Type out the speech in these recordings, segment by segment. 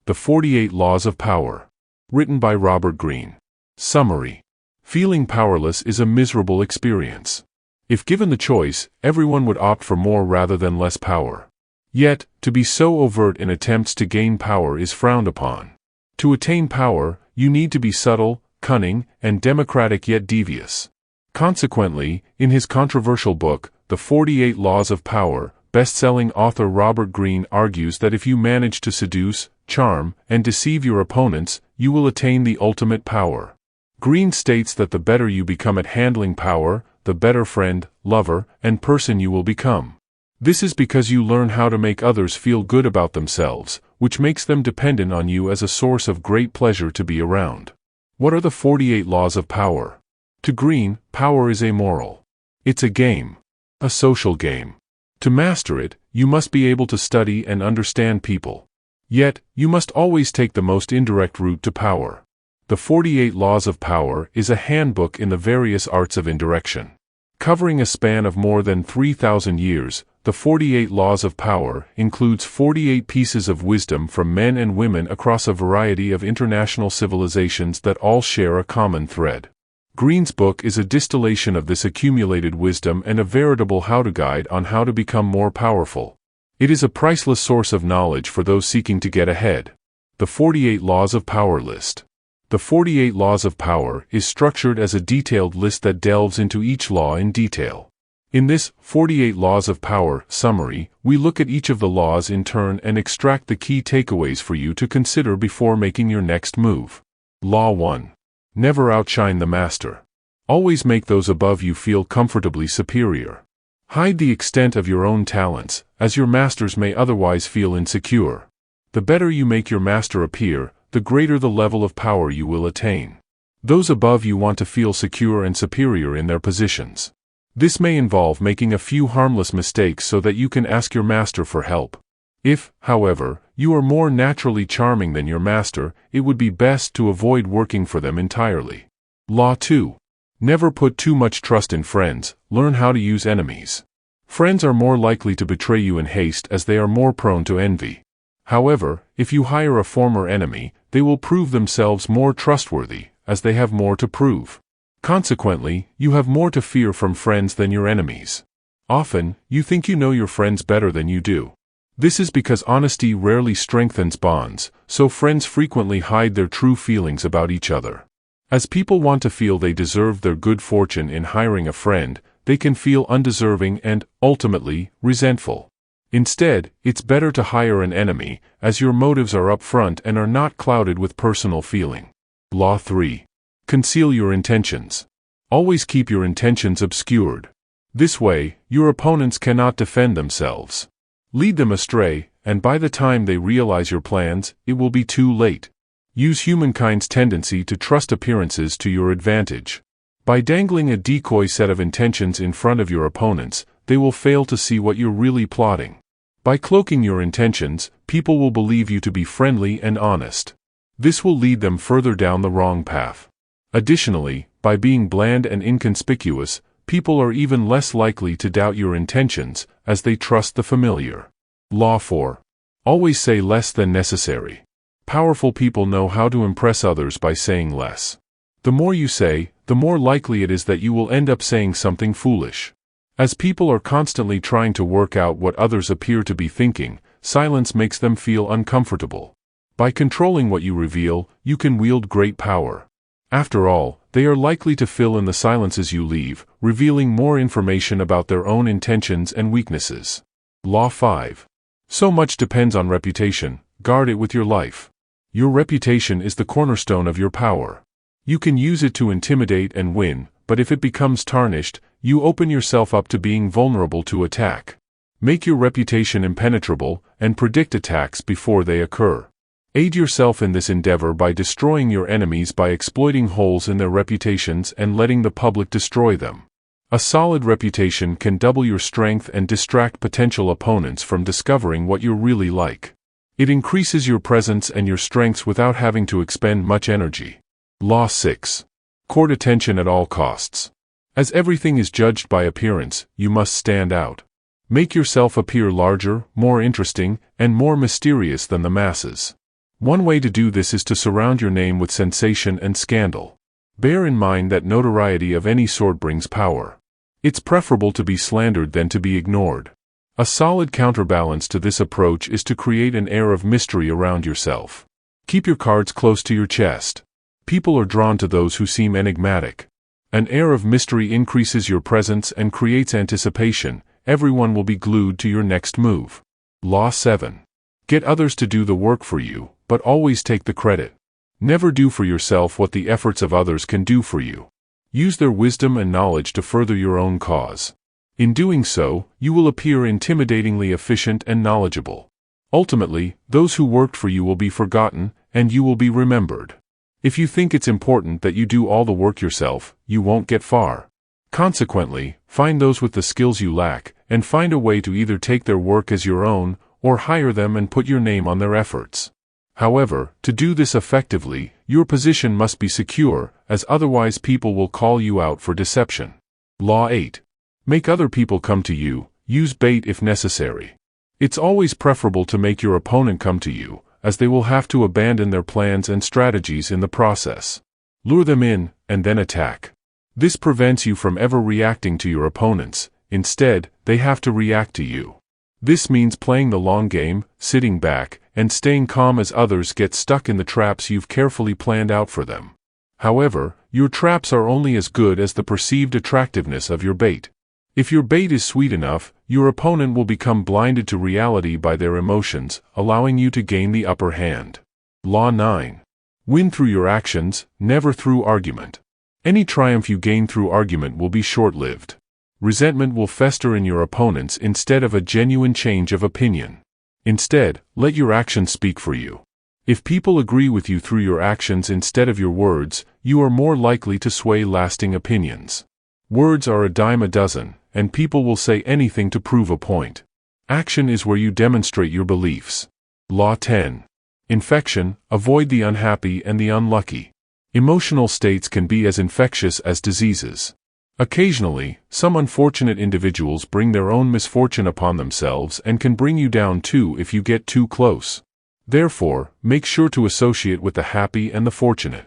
The 48 Laws of Power. Written by Robert Greene. Summary. Feeling powerless is a miserable experience. If given the choice, everyone would opt for more rather than less power. Yet, to be so overt in attempts to gain power is frowned upon. To attain power, you need to be subtle, cunning, and democratic yet devious. Consequently, in his controversial book, The 48 Laws of Power, best-selling author Robert Greene argues that if you manage to seduce, charm, and deceive your opponents, you will attain the ultimate power. Greene states that the better you become at handling power, the better friend, lover, and person you will become. This is because you learn how to make others feel good about themselves, which makes them dependent on you as a source of great pleasure to be around. What are the 48 Laws of Power? To Greene, power is amoral. It's a game. A social game. To master it, you must be able to study and understand people. Yet, you must always take the most indirect route to power. The 48 Laws of Power is a handbook in the various arts of indirection. Covering a span of more than 3,000 years, the 48 Laws of Power includes 48 pieces of wisdom from men and women across a variety of international civilizations that all share a common thread. Greene's book is a distillation of this accumulated wisdom and a veritable how-to guide on how to become more powerful. It is a priceless source of knowledge for those seeking to get ahead. The 48 Laws of Power list. The 48 Laws of Power is structured as a detailed list that delves into each law in detail. In this 48 Laws of Power summary, we look at each of the laws in turn and extract the key takeaways for you to consider before making your next move. Law 1. Never outshine the master. Always make those above you feel comfortably superior. Hide the extent of your own talents, as your masters may otherwise feel insecure. The better you make your master appear, the greater the level of power you will attain. Those above you want to feel secure and superior in their positions. This may involve making a few harmless mistakes so that you can ask your master for help. If, however, you are more naturally charming than your master, it would be best to avoid working for them entirely. Law 2. Never put too much trust in friends, learn how to use enemies. Friends are more likely to betray you in haste as they are more prone to envy. However, if you hire a former enemy, they will prove themselves more trustworthy, as they have more to prove. Consequently, you have more to fear from friends than your enemies. Often, you think you know your friends better than you do. This is because honesty rarely strengthens bonds, so friends frequently hide their true feelings about each other. As people want to feel they deserve their good fortune in hiring a friend, they can feel undeserving and, ultimately, resentful. Instead, it's better to hire an enemy, as your motives are upfront and are not clouded with personal feeling. Law 3. Conceal your intentions. Always keep your intentions obscured. This way, your opponents cannot defend themselves. Lead them astray, and by the time they realize your plans, it will be too late. Use humankind's tendency to trust appearances to your advantage. By dangling a decoy set of intentions in front of your opponents, they will fail to see what you're really plotting. By cloaking your intentions, people will believe you to be friendly and honest. This will lead them further down the wrong path. Additionally, by being bland and inconspicuous, people are even less likely to doubt your intentions, as they trust the familiar. Law 4. Always say less than necessary. Powerful people know how to impress others by saying less. The more you say, the more likely it is that you will end up saying something foolish. As people are constantly trying to work out what others appear to be thinking, silence makes them feel uncomfortable. By controlling what you reveal, you can wield great power. After all, they are likely to fill in the silences you leave, revealing more information about their own intentions and weaknesses. Law 5. So much depends on reputation, guard it with your life. Your reputation is the cornerstone of your power. You can use it to intimidate and win, but if it becomes tarnished, you open yourself up to being vulnerable to attack. Make your reputation impenetrable, and predict attacks before they occur. Aid yourself in this endeavor by destroying your enemies by exploiting holes in their reputations and letting the public destroy them. A solid reputation can double your strength and distract potential opponents from discovering what you're really like. It increases your presence and your strengths without having to expend much energy. Law 6. Court attention at all costs. As everything is judged by appearance, you must stand out. Make yourself appear larger, more interesting, and more mysterious than the masses. One way to do this is to surround your name with sensation and scandal. Bear in mind that notoriety of any sort brings power. It's preferable to be slandered than to be ignored. A solid counterbalance to this approach is to create an air of mystery around yourself. Keep your cards close to your chest. People are drawn to those who seem enigmatic. An air of mystery increases your presence and creates anticipation. Everyone will be glued to your next move. Law 7. Get others to do the work for you, but always take the credit. Never do for yourself what the efforts of others can do for you. Use their wisdom and knowledge to further your own cause. In doing so, you will appear intimidatingly efficient and knowledgeable. Ultimately, those who worked for you will be forgotten, and you will be remembered. If you think it's important that you do all the work yourself, you won't get far. Consequently, find those with the skills you lack, and find a way to either take their work as your own, or hire them and put your name on their efforts. However, to do this effectively, your position must be secure, as otherwise people will call you out for deception. Law 8. Make other people come to you. Use bait if necessary. It's always preferable to make your opponent come to you, as they will have to abandon their plans and strategies in the process. Lure them in, and then attack. This prevents you from ever reacting to your opponents. Instead, they have to react to you. This means playing the long game, sitting back, and staying calm as others get stuck in the traps you've carefully planned out for them. However, your traps are only as good as the perceived attractiveness of your bait. If your bait is sweet enough, your opponent will become blinded to reality by their emotions, allowing you to gain the upper hand. Law 9. Win through your actions, never through argument. Any triumph you gain through argument will be short-lived. Resentment will fester in your opponents instead of a genuine change of opinion. Instead, let your actions speak for you. If people agree with you through your actions instead of your words, you are more likely to sway lasting opinions. Words are a dime a dozen, and people will say anything to prove a point. Action is where you demonstrate your beliefs. Law 10. Infection, avoid the unhappy and the unlucky. Emotional states can be as infectious as diseases. Occasionally, some unfortunate individuals bring their own misfortune upon themselves and can bring you down too if you get too close. Therefore, make sure to associate with the happy and the fortunate.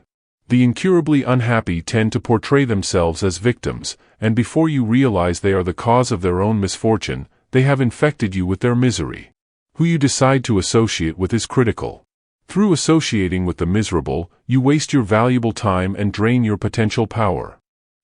The incurably unhappy tend to portray themselves as victims, and before you realize they are the cause of their own misfortune, they have infected you with their misery. Who you decide to associate with is critical. Through associating with the miserable, you waste your valuable time and drain your potential power.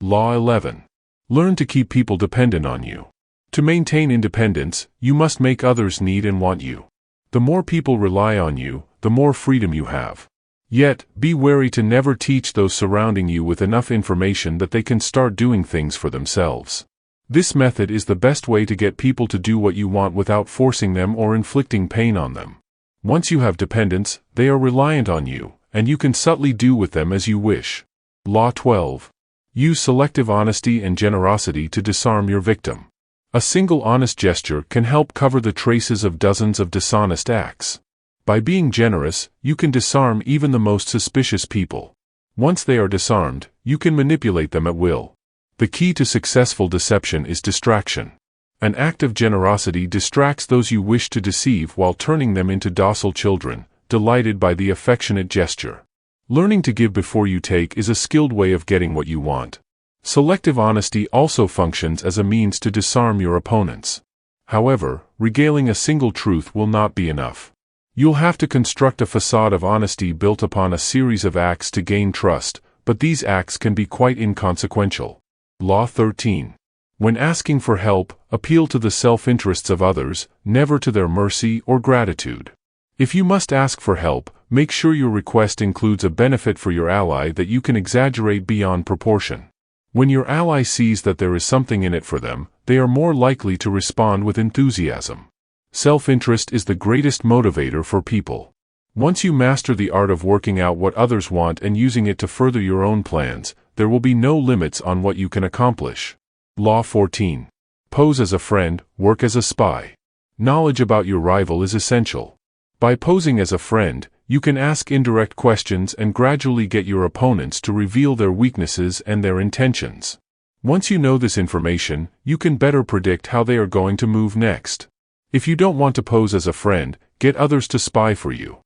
Law 11. Learn to keep people dependent on you. To maintain independence, you must make others need and want you. The more people rely on you, the more freedom you have. Yet, be wary to never teach those surrounding you with enough information that they can start doing things for themselves. This method is the best way to get people to do what you want without forcing them or inflicting pain on them. Once you have dependents, they are reliant on you, and you can subtly do with them as you wish. Law 12. Use selective honesty and generosity to disarm your victim. A single honest gesture can help cover the traces of dozens of dishonest acts. By being generous, you can disarm even the most suspicious people. Once they are disarmed, you can manipulate them at will. The key to successful deception is distraction. An act of generosity distracts those you wish to deceive while turning them into docile children, delighted by the affectionate gesture. Learning to give before you take is a skilled way of getting what you want. Selective honesty also functions as a means to disarm your opponents. However, regaling a single truth will not be enough. You'll have to construct a facade of honesty built upon a series of acts to gain trust, but these acts can be quite inconsequential. Law 13. When asking for help, appeal to the self-interests of others, never to their mercy or gratitude. If you must ask for help, make sure your request includes a benefit for your ally that you can exaggerate beyond proportion. When your ally sees that there is something in it for them, they are more likely to respond with enthusiasm. Self-interest is the greatest motivator for people. Once you master the art of working out what others want and using it to further your own plans, there will be no limits on what you can accomplish. Law 14. Pose as a friend, work as a spy. Knowledge about your rival is essential. By posing as a friend, you can ask indirect questions and gradually get your opponents to reveal their weaknesses and their intentions. Once you know this information, you can better predict how they are going to move next. If you don't want to pose as a friend, get others to spy for you.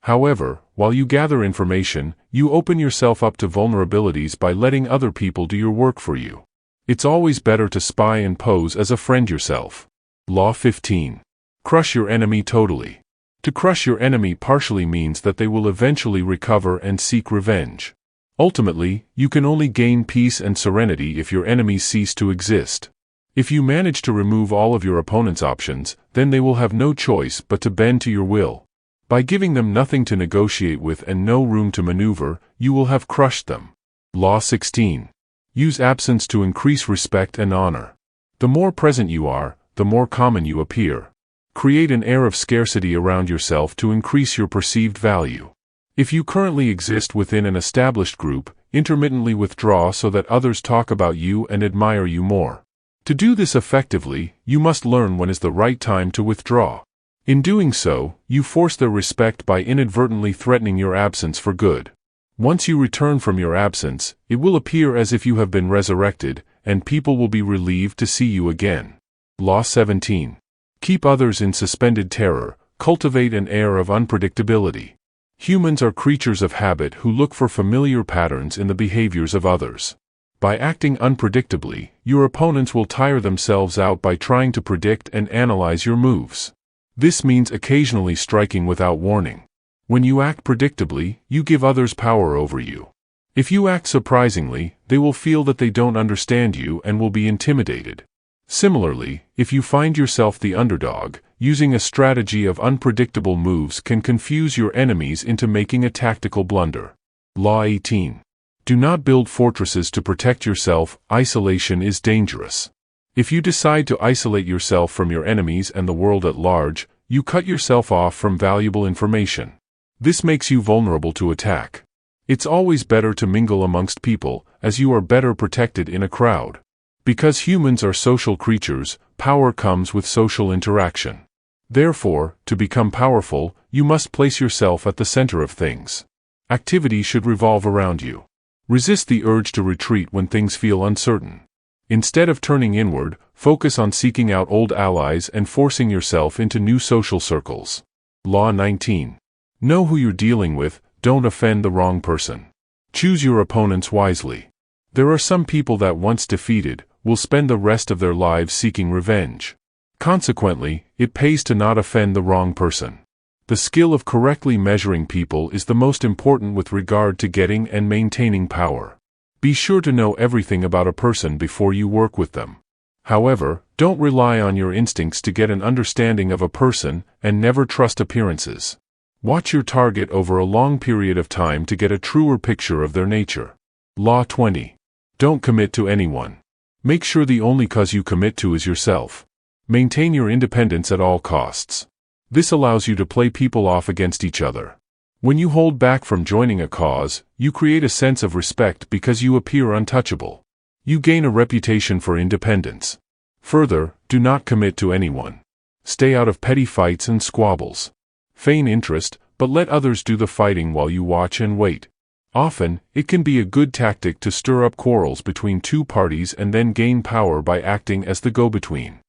However, while you gather information, you open yourself up to vulnerabilities by letting other people do your work for you. It's always better to spy and pose as a friend yourself. Law 15. Crush your enemy totally. To crush your enemy partially means that they will eventually recover and seek revenge. Ultimately, you can only gain peace and serenity if your enemies cease to exist. If you manage to remove all of your opponent's options, then they will have no choice but to bend to your will. By giving them nothing to negotiate with and no room to maneuver, you will have crushed them. Law 16. Use absence to increase respect and honor. The more present you are, the more common you appear. Create an air of scarcity around yourself to increase your perceived value. If you currently exist within an established group, intermittently withdraw so that others talk about you and admire you more. To do this effectively, you must learn when is the right time to withdraw. In doing so, you force their respect by inadvertently threatening your absence for good. Once you return from your absence, it will appear as if you have been resurrected, and people will be relieved to see you again. Law 17. Keep others in suspended terror. Cultivate an air of unpredictability. Humans are creatures of habit who look for familiar patterns in the behaviors of others. By acting unpredictably, your opponents will tire themselves out by trying to predict and analyze your moves. This means occasionally striking without warning. When you act predictably, you give others power over you. If you act surprisingly, they will feel that they don't understand you and will be intimidated. Similarly, if you find yourself the underdog, using a strategy of unpredictable moves can confuse your enemies into making a tactical blunder. Law 18. Do not build fortresses to protect yourself. Isolation is dangerous. If you decide to isolate yourself from your enemies and the world at large, you cut yourself off from valuable information. This makes you vulnerable to attack. It's always better to mingle amongst people, as you are better protected in a crowd. Because humans are social creatures, power comes with social interaction. Therefore, to become powerful, you must place yourself at the center of things. Activity should revolve around you. Resist the urge to retreat when things feel uncertain. Instead of turning inward, focus on seeking out old allies and forcing yourself into new social circles. Law 19. Know who you're dealing with. Don't offend the wrong person. Choose your opponents wisely. There are some people that, once defeated, will spend the rest of their lives seeking revenge. Consequently, it pays to not offend the wrong person. The skill of correctly measuring people is the most important with regard to getting and maintaining power. Be sure to know everything about a person before you work with them. However, don't rely on your instincts to get an understanding of a person, and never trust appearances. Watch your target over a long period of time to get a truer picture of their nature. Law 20. Don't commit to anyone. Make sure the only cause you commit to is yourself. Maintain your independence at all costs. This allows you to play people off against each other. When you hold back from joining a cause, you create a sense of respect because you appear untouchable. You gain a reputation for independence. Further, do not commit to anyone. Stay out of petty fights and squabbles. Feign interest, but let others do the fighting while you watch and wait. Often, it can be a good tactic to stir up quarrels between two parties and then gain power by acting as the go-between.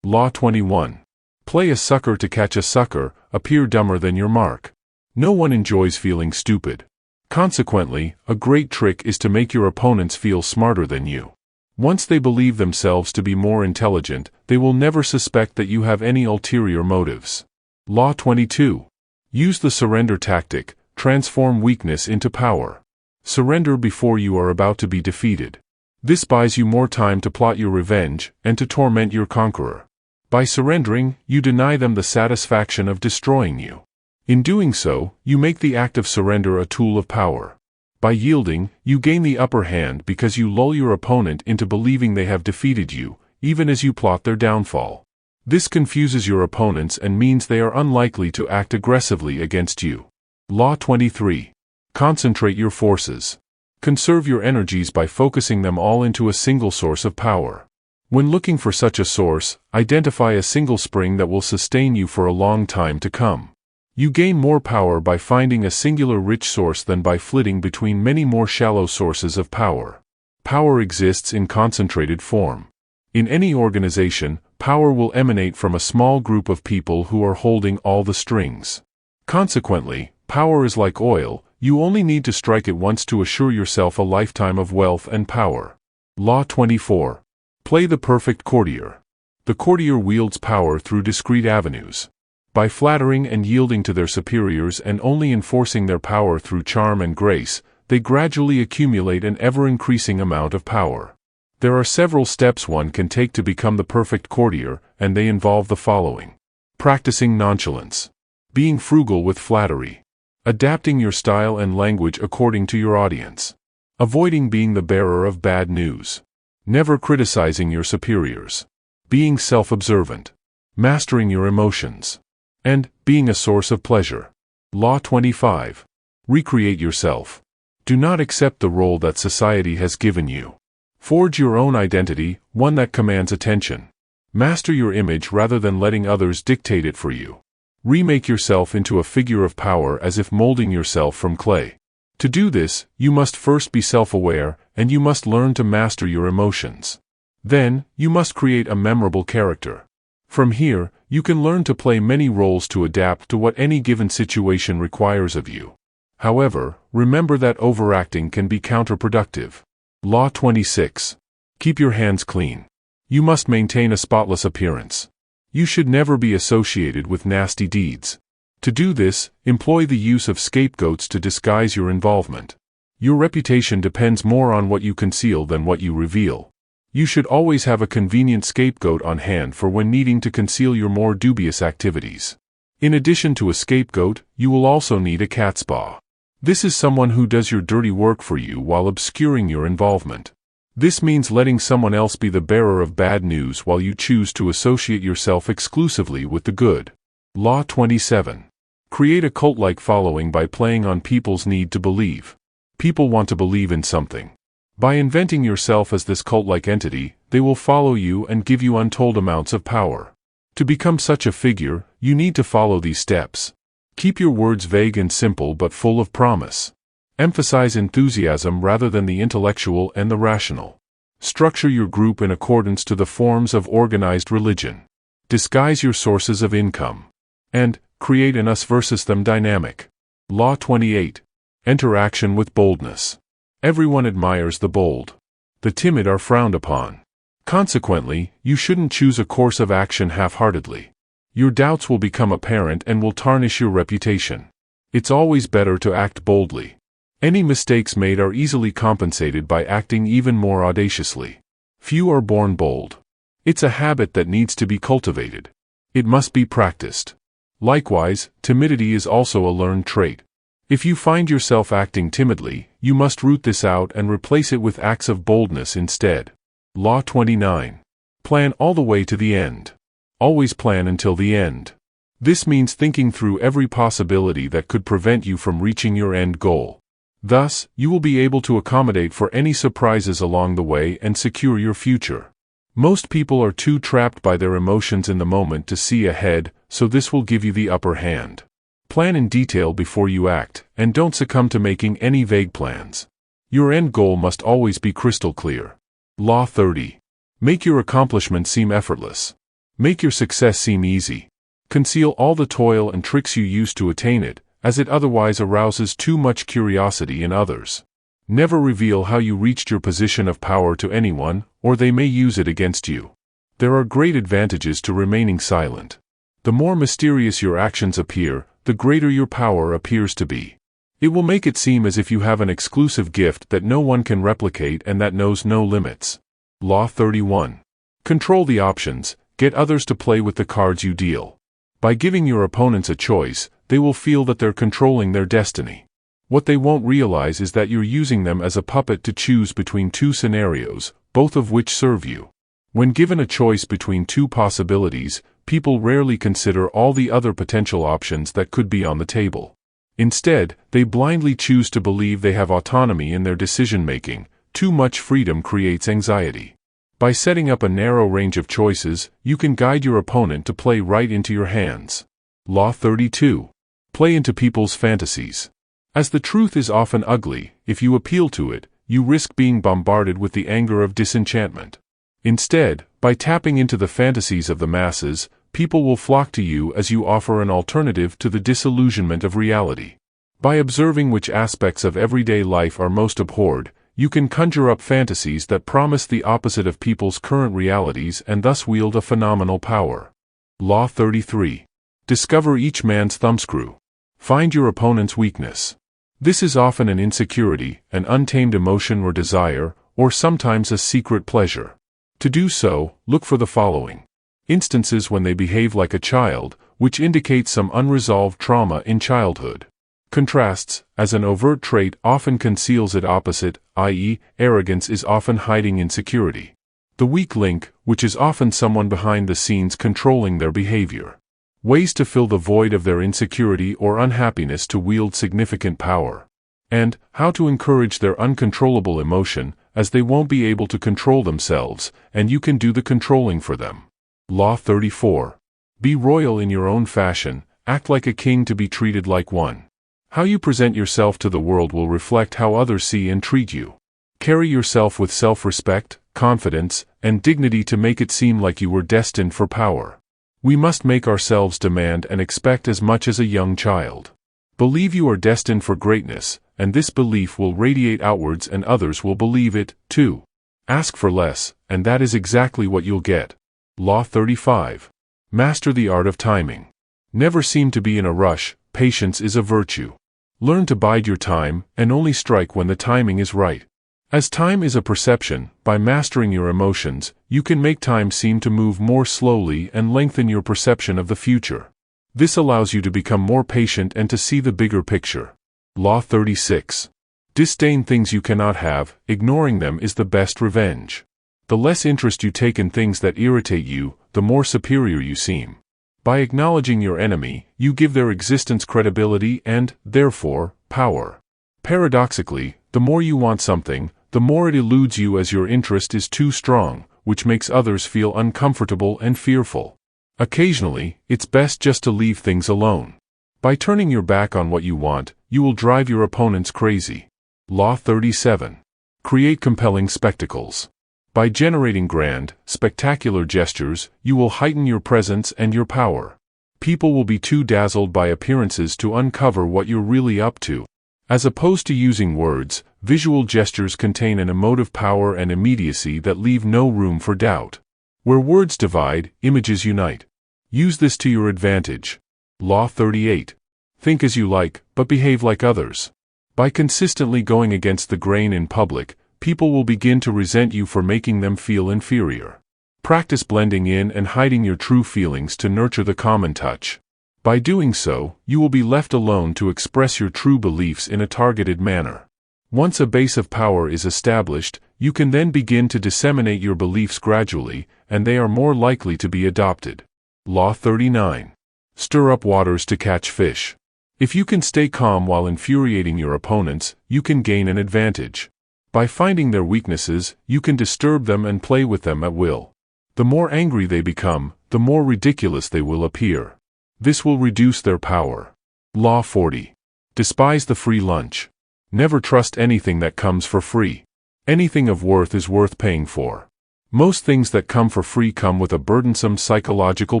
Law 21. Play a sucker to catch a sucker. Appear dumber than your mark. No one enjoys feeling stupid. Consequently, a great trick is to make your opponents feel smarter than you. Once they believe themselves to be more intelligent, they will never suspect that you have any ulterior motives. Law 22. Use the surrender tactic. Transform weakness into power. Surrender before you are about to be defeated. This buys you more time to plot your revenge and to torment your conqueror. By surrendering, you deny them the satisfaction of destroying you. In doing so, you make the act of surrender a tool of power. By yielding, you gain the upper hand because you lull your opponent into believing they have defeated you, even as you plot their downfall. This confuses your opponents and means they are unlikely to act aggressively against you. Law 23. Concentrate your forces. Conserve your energies by focusing them all into a single source of power. When looking for such a source, identify a single spring that will sustain you for a long time to come. You gain more power by finding a singular rich source than by flitting between many more shallow sources of power. Power exists in concentrated form. In any organization, power will emanate from a small group of people who are holding all the strings. Consequently, Power is like oil, you only need to strike it once to assure yourself a lifetime of wealth and power. Law 24. Play the perfect courtier. The courtier wields power through discreet avenues. By flattering and yielding to their superiors and only enforcing their power through charm and grace, they gradually accumulate an ever-increasing amount of power. There are several steps one can take to become the perfect courtier, and they involve the following. Practicing nonchalance. Being frugal with flattery. Adapting your style and language according to your audience. Avoiding being the bearer of bad news. Never criticizing your superiors. Being self-observant. Mastering your emotions. And being a source of pleasure. Law 25. Recreate yourself. Do not accept the role that society has given you. Forge your own identity, one that commands attention. Master your image rather than letting others dictate it for you. Remake yourself into a figure of power as if molding yourself from clay. To do this, you must first be self-aware, and you must learn to master your emotions. Then, you must create a memorable character. From here, you can learn to play many roles to adapt to what any given situation requires of you. However, remember that overacting can be counterproductive. Law 26. Keep your hands clean. You must maintain a spotless appearance. You should never be associated with nasty deeds. To do this, employ the use of scapegoats to disguise your involvement. Your reputation depends more on what you conceal than what you reveal. You should always have a convenient scapegoat on hand for when needing to conceal your more dubious activities. In addition to a scapegoat, you will also need a catspaw. This is someone who does your dirty work for you while obscuring your involvement. This means letting someone else be the bearer of bad news while you choose to associate yourself exclusively with the good. Law 27. Create a cult-like following by playing on people's need to believe. People want to believe in something. By inventing yourself as this cult-like entity, they will follow you and give you untold amounts of power. To become such a figure, you need to follow these steps. Keep your words vague and simple but full of promise. Emphasize enthusiasm rather than the intellectual and the rational. Structure your group in accordance to the forms of organized religion. Disguise your sources of income. And create an us versus them dynamic. Law 28. Enter action with boldness. Everyone admires the bold. The timid are frowned upon. Consequently, you shouldn't choose a course of action half-heartedly. Your doubts will become apparent and will tarnish your reputation. It's always better to act boldly. Any mistakes made are easily compensated by acting even more audaciously. Few are born bold. It's a habit that needs to be cultivated. It must be practiced. Likewise, timidity is also a learned trait. If you find yourself acting timidly, you must root this out and replace it with acts of boldness instead. Law 29. Plan all the way to the end. Always plan until the end. This means thinking through every possibility that could prevent you from reaching your end goal. Thus, you will be able to accommodate for any surprises along the way and secure your future. Most people are too trapped by their emotions in the moment to see ahead, so this will give you the upper hand. Plan in detail before you act, and don't succumb to making any vague plans. Your end goal must always be crystal clear. Law 30. Make your accomplishment seem effortless. Make your success seem easy. Conceal all the toil and tricks you use to attain it, as it otherwise arouses too much curiosity in others. Never reveal how you reached your position of power to anyone, or they may use it against you. There are great advantages to remaining silent. The more mysterious your actions appear, the greater your power appears to be. It will make it seem as if you have an exclusive gift that no one can replicate and that knows no limits. Law 31. Control the options. Get others to play with the cards you deal. By giving your opponents a choice, they will feel that they're controlling their destiny. What they won't realize is that you're using them as a puppet to choose between two scenarios, both of which serve you. When given a choice between two possibilities, people rarely consider all the other potential options that could be on the table. Instead, they blindly choose to believe they have autonomy in their decision-making. Too much freedom creates anxiety. By setting up a narrow range of choices, you can guide your opponent to play right into your hands. Law 32. Play into people's fantasies. As the truth is often ugly, if you appeal to it, you risk being bombarded with the anger of disenchantment. Instead, by tapping into the fantasies of the masses, people will flock to you as you offer an alternative to the disillusionment of reality. By observing which aspects of everyday life are most abhorred, you can conjure up fantasies that promise the opposite of people's current realities and thus wield a phenomenal power. Law 33. Discover each man's thumbscrew. Find your opponent's weakness. This is often an insecurity, an untamed emotion or desire, or sometimes a secret pleasure. To do so, look for the following instances when they behave like a child, which indicates some unresolved trauma in childhood. Contrasts, as an overt trait often conceals its opposite, i.e., arrogance is often hiding insecurity. The weak link, which is often someone behind the scenes controlling their behavior. Ways to fill the void of their insecurity or unhappiness to wield significant power. And how to encourage their uncontrollable emotion, as they won't be able to control themselves, and you can do the controlling for them. Law 34. Be royal in your own fashion, act like a king to be treated like one. How you present yourself to the world will reflect how others see and treat you. Carry yourself with self-respect, confidence, and dignity to make it seem like you were destined for power. We must make ourselves demand and expect as much as a young child. Believe you are destined for greatness, and this belief will radiate outwards and others will believe it, too. Ask for less, and that is exactly what you'll get. Law 35. Master the art of timing. Never seem to be in a rush, patience is a virtue. Learn to bide your time, and only strike when the timing is right. As time is a perception, by mastering your emotions, you can make time seem to move more slowly and lengthen your perception of the future. This allows you to become more patient and to see the bigger picture. Law 36. Disdain things you cannot have, ignoring them is the best revenge. The less interest you take in things that irritate you, the more superior you seem. By acknowledging your enemy, you give their existence credibility and, therefore, power. Paradoxically, the more you want something, the more it eludes you as your interest is too strong, which makes others feel uncomfortable and fearful. Occasionally, it's best just to leave things alone. By turning your back on what you want, you will drive your opponents crazy. Law 37. Create compelling spectacles. By generating grand, spectacular gestures, you will heighten your presence and your power. People will be too dazzled by appearances to uncover what you're really up to. As opposed to using words, visual gestures contain an emotive power and immediacy that leave no room for doubt. Where words divide, images unite. Use this to your advantage. Law 38. Think as you like, but behave like others. By consistently going against the grain in public, people will begin to resent you for making them feel inferior. Practice blending in and hiding your true feelings to nurture the common touch. By doing so, you will be left alone to express your true beliefs in a targeted manner. Once a base of power is established, you can then begin to disseminate your beliefs gradually, and they are more likely to be adopted. Law 39. Stir up waters to catch fish. If you can stay calm while infuriating your opponents, you can gain an advantage. By finding their weaknesses, you can disturb them and play with them at will. The more angry they become, the more ridiculous they will appear. This will reduce their power. Law 40. Despise the free lunch. Never trust anything that comes for free. Anything of worth is worth paying for. Most things that come for free come with a burdensome psychological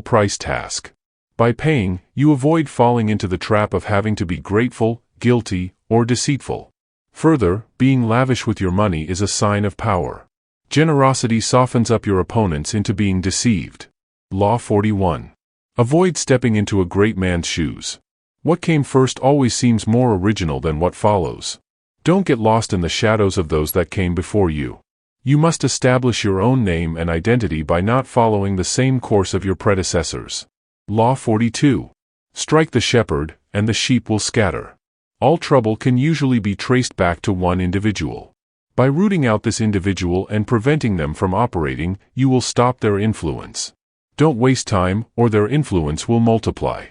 price tag. By paying, you avoid falling into the trap of having to be grateful, guilty, or deceitful. Further, being lavish with your money is a sign of power. Generosity softens up your opponents into being deceived. Law 41. Avoid stepping into a great man's shoes. What came first always seems more original than what follows. Don't get lost in the shadows of those that came before you. You must establish your own name and identity by not following the same course of your predecessors. Law 42. Strike the shepherd, and the sheep will scatter. All trouble can usually be traced back to one individual. By rooting out this individual and preventing them from operating, you will stop their influence. Don't waste time, or their influence will multiply.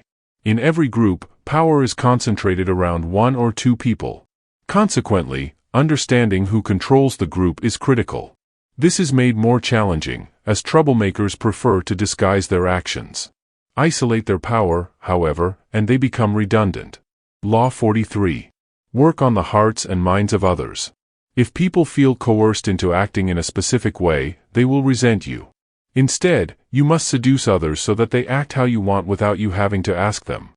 In every group, power is concentrated around one or two people. Consequently, understanding who controls the group is critical. This is made more challenging, as troublemakers prefer to disguise their actions. Isolate their power, however, and they become redundant. Law 43. Work on the hearts and minds of others. If people feel coerced into acting in a specific way, they will resent you. Instead, you must seduce others so that they act how you want without you having to ask them.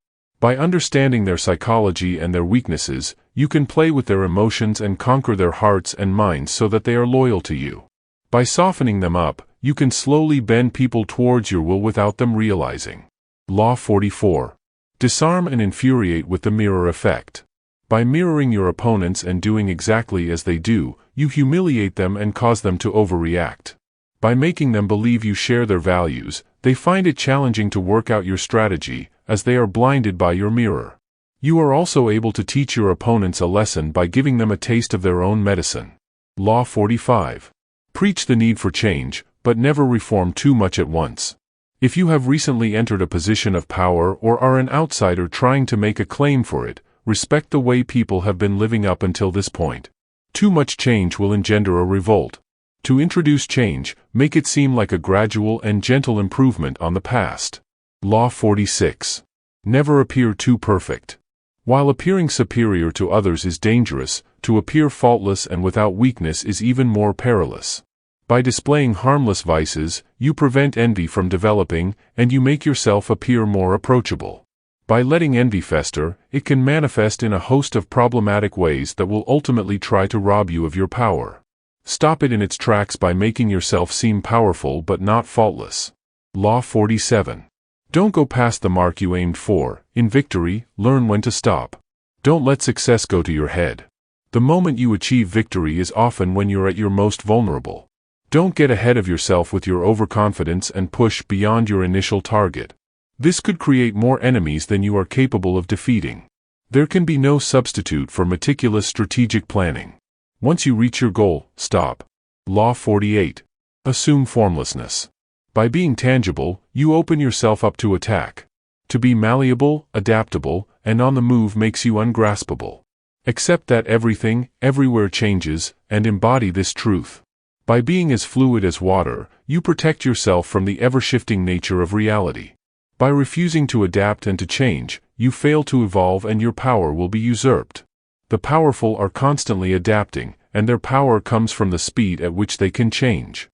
By understanding their psychology and their weaknesses, you can play with their emotions and conquer their hearts and minds so that they are loyal to you. By softening them up, you can slowly bend people towards your will without them realizing. Law 44. Disarm and infuriate with the mirror effect. By mirroring your opponents and doing exactly as they do, you humiliate them and cause them to overreact. By making them believe you share their values, they find it challenging to work out your strategy, as they are blinded by your mirror. You are also able to teach your opponents a lesson by giving them a taste of their own medicine. Law 45. Preach the need for change, but never reform too much at once. If you have recently entered a position of power or are an outsider trying to make a claim for it, respect the way people have been living up until this point. Too much change will engender a revolt. To introduce change, make it seem like a gradual and gentle improvement on the past. Law 46. Never appear too perfect. While appearing superior to others is dangerous, to appear faultless and without weakness is even more perilous. By displaying harmless vices, you prevent envy from developing, and you make yourself appear more approachable. By letting envy fester, it can manifest in a host of problematic ways that will ultimately try to rob you of your power. Stop it in its tracks by making yourself seem powerful but not faultless. Law 47. Don't go past the mark you aimed for. In victory, learn when to stop. Don't let success go to your head. The moment you achieve victory is often when you're at your most vulnerable. Don't get ahead of yourself with your overconfidence and push beyond your initial target. This could create more enemies than you are capable of defeating. There can be no substitute for meticulous strategic planning. Once you reach your goal, stop. Law 48. Assume formlessness. By being tangible, you open yourself up to attack. To be malleable, adaptable, and on the move makes you ungraspable. Accept that everything, everywhere changes, and embody this truth. By being as fluid as water, you protect yourself from the ever-shifting nature of reality. By refusing to adapt and to change, you fail to evolve and your power will be usurped. The powerful are constantly adapting, and their power comes from the speed at which they can change.